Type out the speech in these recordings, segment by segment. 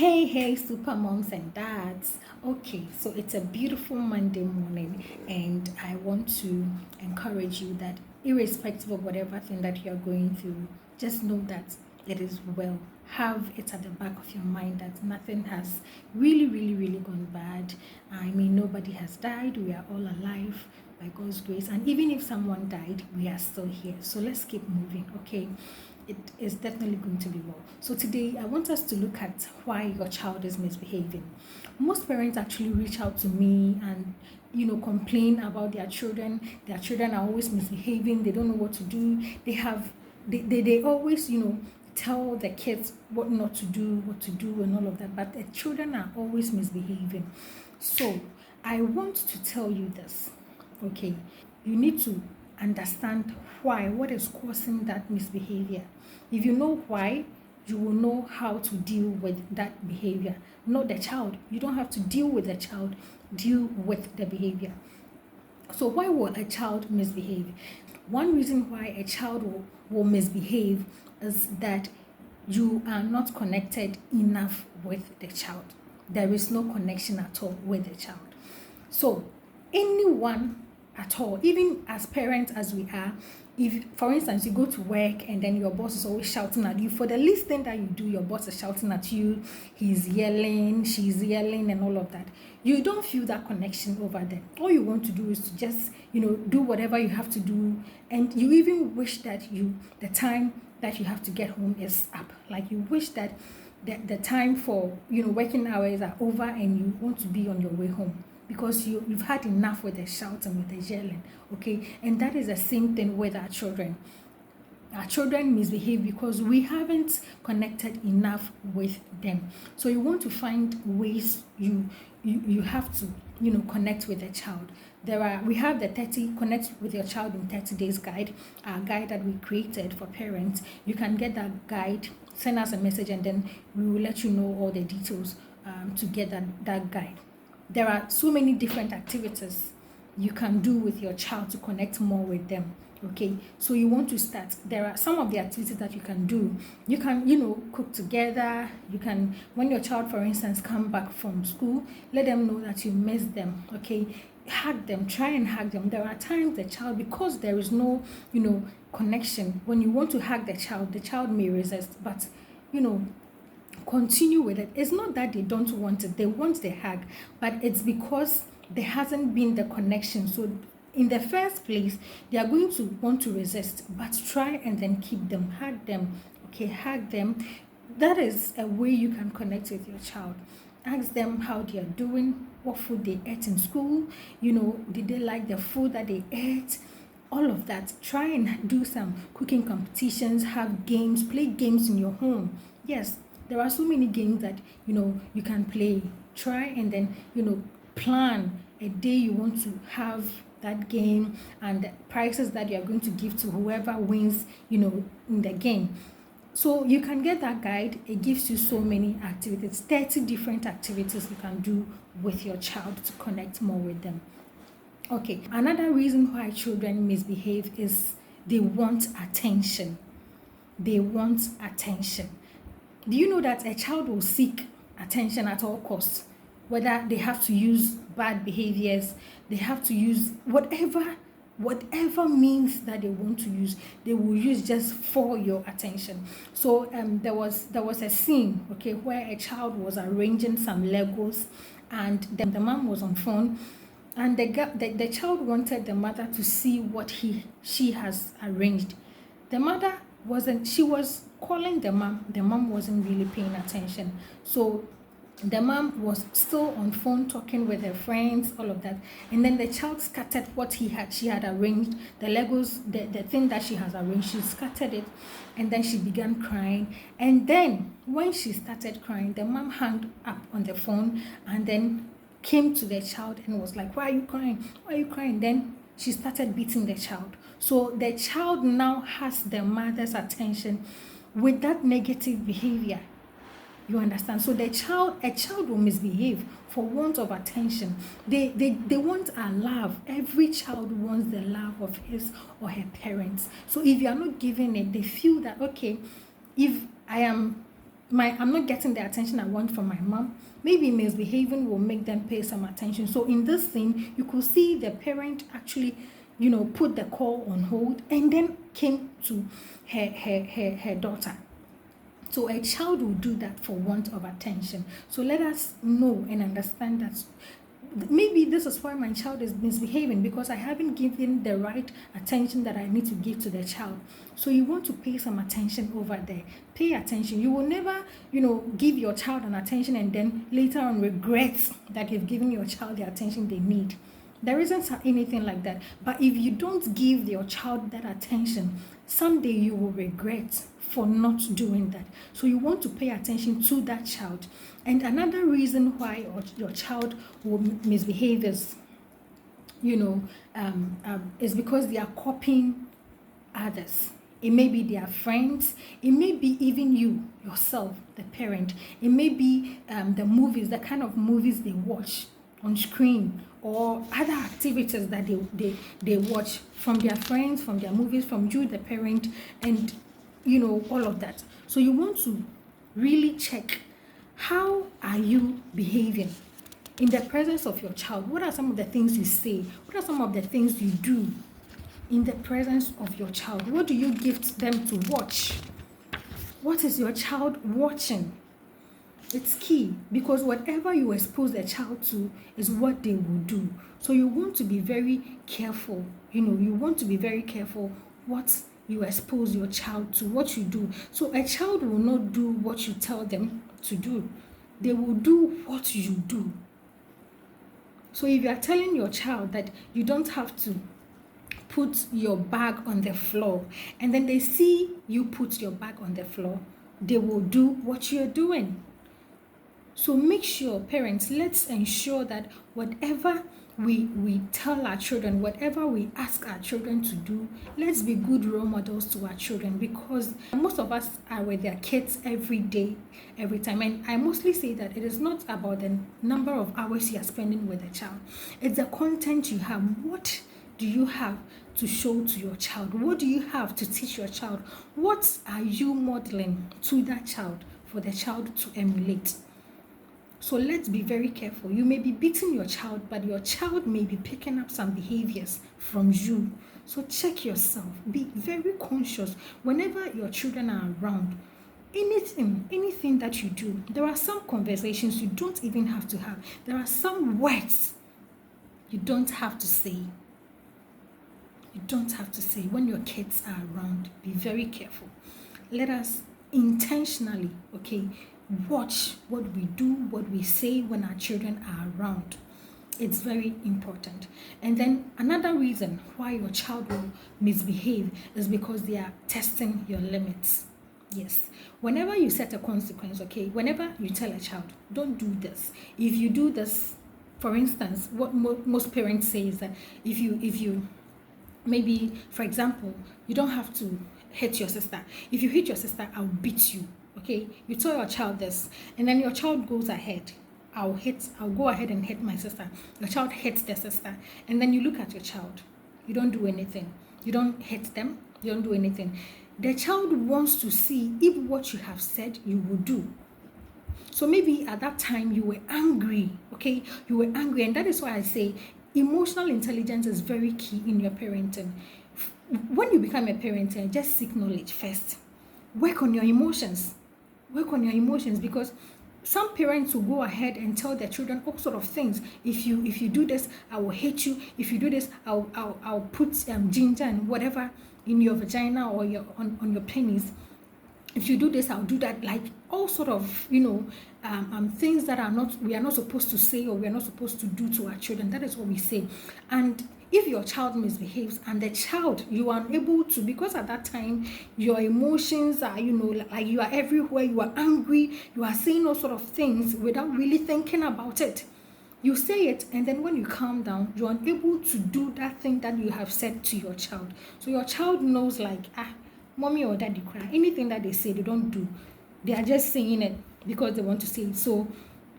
Hey, super moms and dads. Okay, so it's a beautiful Monday morning, and I want to encourage you that, irrespective of whatever thing that you're going through, just know that it is well. Have it at the back of your mind that nothing has really gone bad. I mean, nobody has died, we are all alive by God's grace, and even if someone died, we are still here. So let's keep moving, okay? It is definitely going to be well. So today I want us to look at why your child is misbehaving. Most parents actually reach out to me and complain about their children. Their children are always misbehaving, they don't know what to do. They always tell the kids what not to do, what to do and all of that, but the children are always misbehaving. So I want to tell you this, okay? You need to understand what is causing that misbehavior. If you know why, you will know how to deal with that behavior. Not the child. You don't have to deal with the child, deal with the behavior. So why will a child misbehave? One reason why a child will misbehave is that you are not connected enough with the child. There is no connection at all with the child. So anyone at all, even as parents as we are, if for instance you go to work and then your boss is always shouting at you, for the least thing that you do, your boss is shouting at you, he's yelling, she's yelling and all of that, you don't feel that connection over there. All you want to do is to just do whatever you have to do, and you even wish that the time that you have to get home is up. Like you wish that the time for working hours are over and you want to be on your way home, because you've had enough with the shouting, with the yelling, okay? And that is the same thing with our children. Our children misbehave because we haven't connected enough with them. So you want to find ways you have to connect with the child. We have the 30 connect with your child in 30 days guide, our guide that we created for parents. You can get that guide, send us a message, and then we will let you know all the details to get that guide. There are so many different activities you can do with your child to connect more with them. Okay, so you want to start. There are some of the activities that you can do. You can cook together. You can, when your child, for instance, come back from school, let them know that you miss them. Okay, hug them, try and hug them. There are times the child, because there is no connection, when you want to hug the child may resist, but continue with it. It's not that they don't want it, they want the hug, but it's because there hasn't been the connection. So in the first place, they are going to want to resist, but try and then keep them, hug them. Okay, hug them. That is a way you can connect with your child. Ask them how they are doing, what food they ate in school, did they like the food that they ate, all of that. Try and do some cooking competitions, have games, play games in your home. Yes, there are so many games that you can play. Try and then plan a day you want to have that game and the prizes that you are going to give to whoever wins in the game. So you can get that guide. It gives you so many activities, 30 different activities you can do with your child to connect more with them. Okay, another reason why children misbehave is they want attention. They want attention. Do you know that a child will seek attention at all costs? Whether they have to use bad behaviors, they have to use whatever means that they want to use, they will use just for your attention. So there was a scene, okay, where a child was arranging some Legos, and the mom was on phone, and the child wanted the mother to see what she has arranged. The mother wasn't, she was calling the mom wasn't really paying attention. So the mom was still on phone talking with her friends, all of that, and then the child scattered what she had arranged, the Legos, the thing that she has arranged. She scattered it, and then she began crying. And then when she started crying, the mom hung up on the phone and then came to the child and was like, why are you crying, then she started beating the child. So the child now has the mother's attention with that negative behavior. You understand? So a child will misbehave for want of attention. They want our love. Every child wants the love of his or her parents. So if you are not giving it, they feel that, okay, if I am I'm not getting the attention I want from my mom. Maybe misbehaving will make them pay some attention. So in this scene, you could see the parent actually, put the call on hold and then came to her daughter. So a child will do that for want of attention. So let us know and understand that maybe this is why my child is misbehaving, because I haven't given the right attention that I need to give to the child. So you want to pay some attention over there. Pay attention. You will never, give your child an attention and then later on regret that you've given your child the attention they need. There isn't anything like that. But if you don't give your child that attention, someday you will regret for not doing that. So you want to pay attention to that child. And another reason why your child will misbehave is, is because they are copying others. It may be their friends. It may be even you, yourself, the parent. It may be the movies, the kind of movies they watch on screen, or other activities that they watch from their friends, from their movies, from you, the parent, and all of that. So you want to really check, how are you behaving in the presence of your child? What are some of the things you say? What are some of the things you do in the presence of your child? What do you give them to watch? What is your child watching? It's key, because whatever you expose a child to is what they will do. So you want to be very careful. You want to be very careful what you expose your child to, what you do. So a child will not do what you tell them to do. They will do what you do. So if you are telling your child that you don't have to put your bag on the floor, and then they see you put your bag on the floor, they will do what you're doing. So make sure, parents, let's ensure that whatever we tell our children, whatever we ask our children to do, let's be good role models to our children, because most of us are with their kids every day, every time. And I mostly say that it is not about the number of hours you are spending with a child. It's the content you have. What do you have to show to your child? What do you have to teach your child? What are you modeling to that child for the child to emulate? So let's be very careful. You may be beating your child, but your child may be picking up some behaviors from you. So check yourself. Be very conscious whenever your children are around. Anything that you do, there are some conversations you don't even have to have. There are some words you don't have to say. You don't have to say when your kids are around. Be very careful. Let us intentionally, watch what we do, what we say when our children are around. It's very important. And then another reason why your child will misbehave is because they are testing your limits. Yes. Whenever you set a consequence, whenever you tell a child, don't do this. If you do this, for instance, what most parents say is that if you maybe, for example, you don't have to hit your sister. If you hit your sister, I'll beat you. You tell your child this, and then your child goes ahead. I'll go ahead and hit my sister. Your child hits the sister, and then you look at your child. You don't do anything. You don't hit them. You don't do anything. The child wants to see if what you have said you will do. So maybe at that time you were angry. You were angry, and that is why I say emotional intelligence is very key in your parenting. When you become a parent, just seek knowledge first. Work on your emotions. Because some parents will go ahead and tell their children all sort of things. If you do this, I will hate you. If you do this, I'll put ginger and whatever in your vagina or on your penis. If you do this, I'll do that. Like all sort of things that we are not supposed to say, or we are not supposed to do to our children. That is what we say. And if your child misbehaves and the child, you are unable to, because at that time your emotions are, like you are everywhere, you are angry, you are saying all sort of things without really thinking about it. You say it, and then when you calm down, you're unable to do that thing that you have said to your child. So your child knows, like, mommy or daddy cry. Anything that they say, they don't do. They are just saying it because they want to say it. So,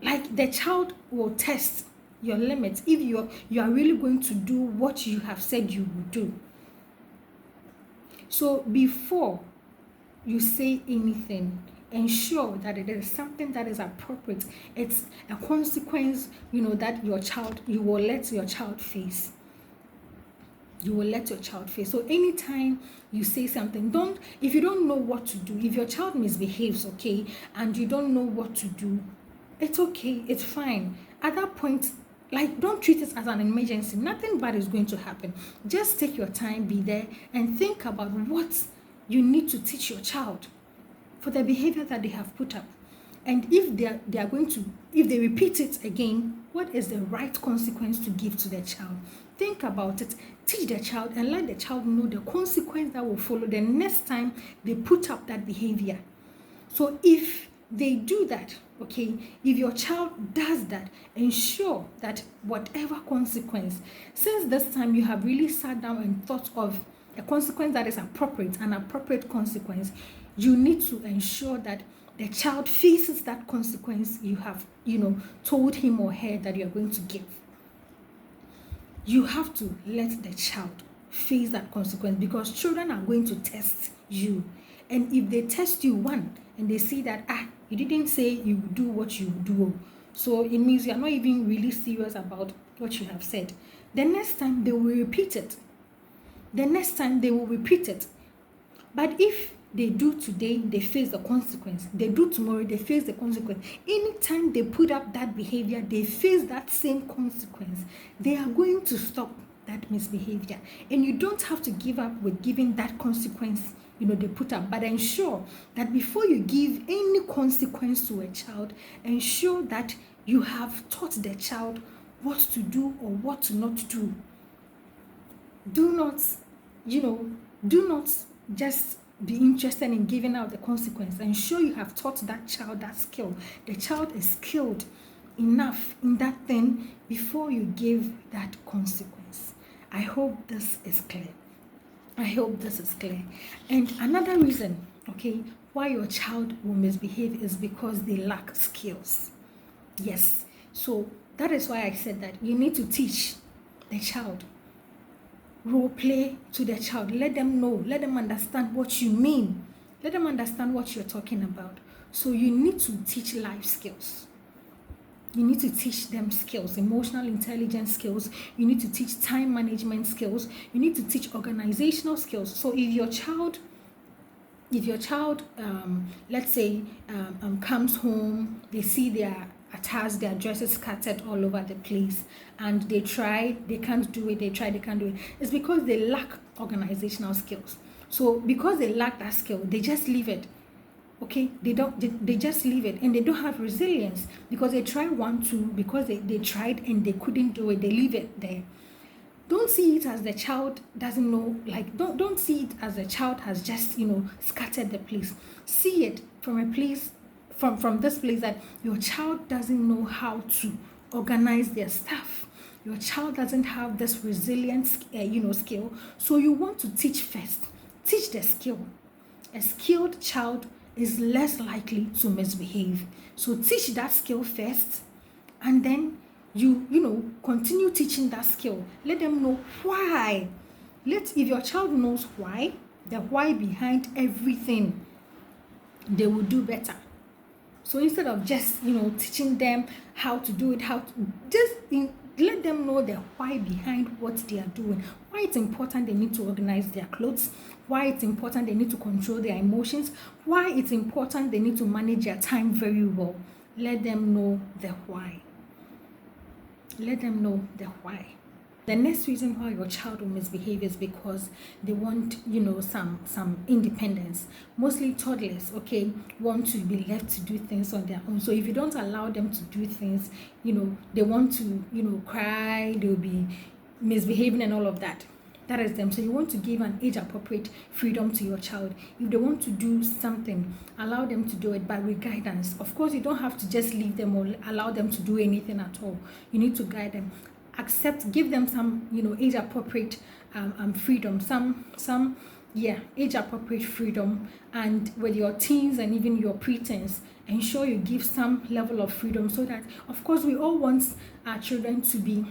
like, the child will test your limits if you are really going to do what you have said you will do. So before you say anything, ensure that it is something that is appropriate. It's a consequence, that you will let your child face. So anytime you say something, if you don't know what to do, if your child misbehaves, okay, and you don't know what to do, it's okay, it's fine. At that point, like, don't treat it as an emergency. Nothing bad is going to happen. Just take your time, be there, and think about what you need to teach your child for the behavior that they have put up. And if if they repeat it again, what is the right consequence to give to the child? Think about it, teach the child, and let the child know the consequence that will follow the next time they put up that behavior. So if they do that, okay, if your child does that, ensure that whatever consequence, since this time you have really sat down and thought of a consequence that is appropriate, an appropriate consequence, you need to ensure that the child faces that consequence you have, told him or her that you're going to give. You have to let the child face that consequence, because children are going to test you. And if they test you and they see that, you didn't say you would do what you do, so it means you're not even really serious about what you have said. The next time they will repeat it. But if they do today, they face the consequence. They do tomorrow, they face the consequence. Anytime they put up that behavior, they face that same consequence. They are going to stop that misbehavior. And you don't have to give up with giving that consequence, they put up. But ensure that before you give any consequence to a child, ensure that you have taught the child what to do or what to not do. Do not just be interested in giving out the consequence. Ensure you have taught that child that skill. The child is skilled enough in that thing before you give that consequence. I hope this is clear. And another reason, okay, why your child will misbehave is because they lack skills. Yes. So that is why I said that you need to teach the child. Role play to the child. Let them know. Let them understand what you mean. Let them understand what you're talking about. So you need to teach life skills. You need to teach them skills, emotional intelligence skills. You need to teach time management skills. You need to teach organizational skills. So if your child, let's say, comes home, they see their attached, their dresses scattered all over the place, and they can't do it, they can't do it. It's because they lack organizational skills. So because they lack that skill, they just leave it. Okay, they just leave it, and they don't have resilience because they tried because they tried and they couldn't do it. They leave it there. Don't see it as the child doesn't know, like, don't see it as the child has just, scattered the place. See it from a place, from this place, that your child doesn't know how to organize their stuff. Your child doesn't have this resilient, skill. So you want to teach first. Teach the skill. A skilled child is less likely to misbehave. So teach that skill first, and then you continue teaching that skill. Let them know why. If your child knows why, the why behind everything, they will do better. So instead of just teaching them how to do it, let them know the why behind what they are doing. Why it's important they need to organize their clothes. Why it's important they need to control their emotions. Why it's important they need to manage their time very well. Let them know the why. The next reason why your child will misbehave is because they want, some independence. Mostly toddlers, okay, want to be left to do things on their own. So if you don't allow them to do things, they want to, cry, they'll be misbehaving and all of that. That is them. So you want to give an age-appropriate freedom to your child. If they want to do something, allow them to do it, but with guidance. Of course, you don't have to just leave them or allow them to do anything at all. You need to guide them. Give them some, age-appropriate freedom. Age-appropriate freedom. And with your teens and even your preteens, ensure you give some level of freedom, so that, of course, we all want our children to be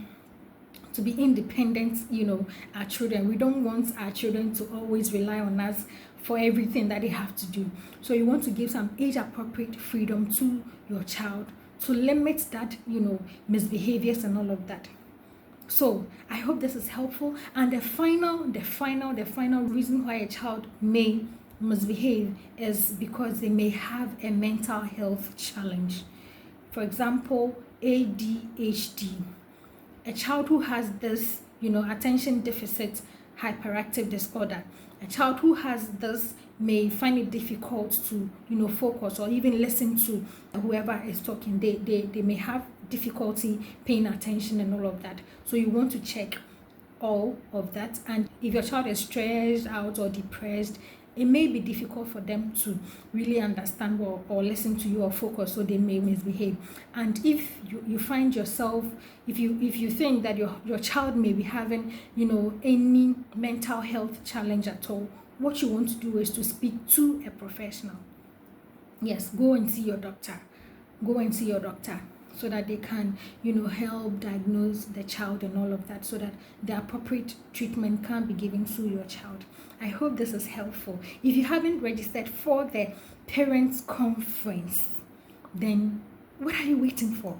independent, our children. We don't want our children to always rely on us for everything that they have to do. So you want to give some age appropriate freedom to your child to limit that, misbehaviors and all of that. So I hope this is helpful. And the final reason why a child may misbehave is because they may have a mental health challenge. For example, ADHD. A child who has this, attention deficit hyperactive disorder. A child who has this may find it difficult to, focus or even listen to whoever is talking. They may have difficulty paying attention and all of that. So you want to check all of that. And if your child is stressed out or depressed, it may be difficult for them to really understand or listen to you or focus, so they may misbehave. And if you find yourself, if you think that your child may be having, any mental health challenge at all, what you want to do is to speak to a professional. Yes, go and see your doctor. So that they can, help diagnose the child and all of that, so that the appropriate treatment can be given to your child. I hope this is helpful. If you haven't registered for the parents conference, then what are you waiting for?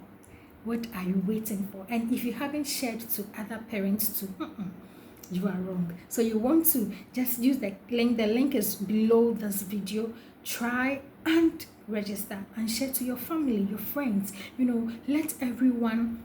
And if you haven't shared to other parents too, you are wrong. So you want to just use the link. The link is below this video. Try and register and share to your family, your friends. Let everyone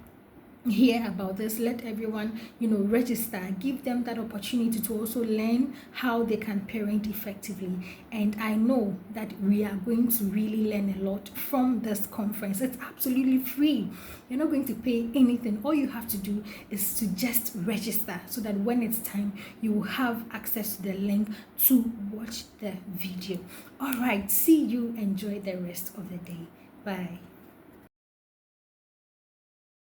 hear about this. Let everyone, register. Give them that opportunity to also learn how they can parent effectively. And I know that we are going to really learn a lot from this conference. It's absolutely free. You're not going to pay anything. All you have to do is to just register, so that when it's time, you will have access to the link to watch the video. All right, see you. Enjoy the rest of the day. Bye.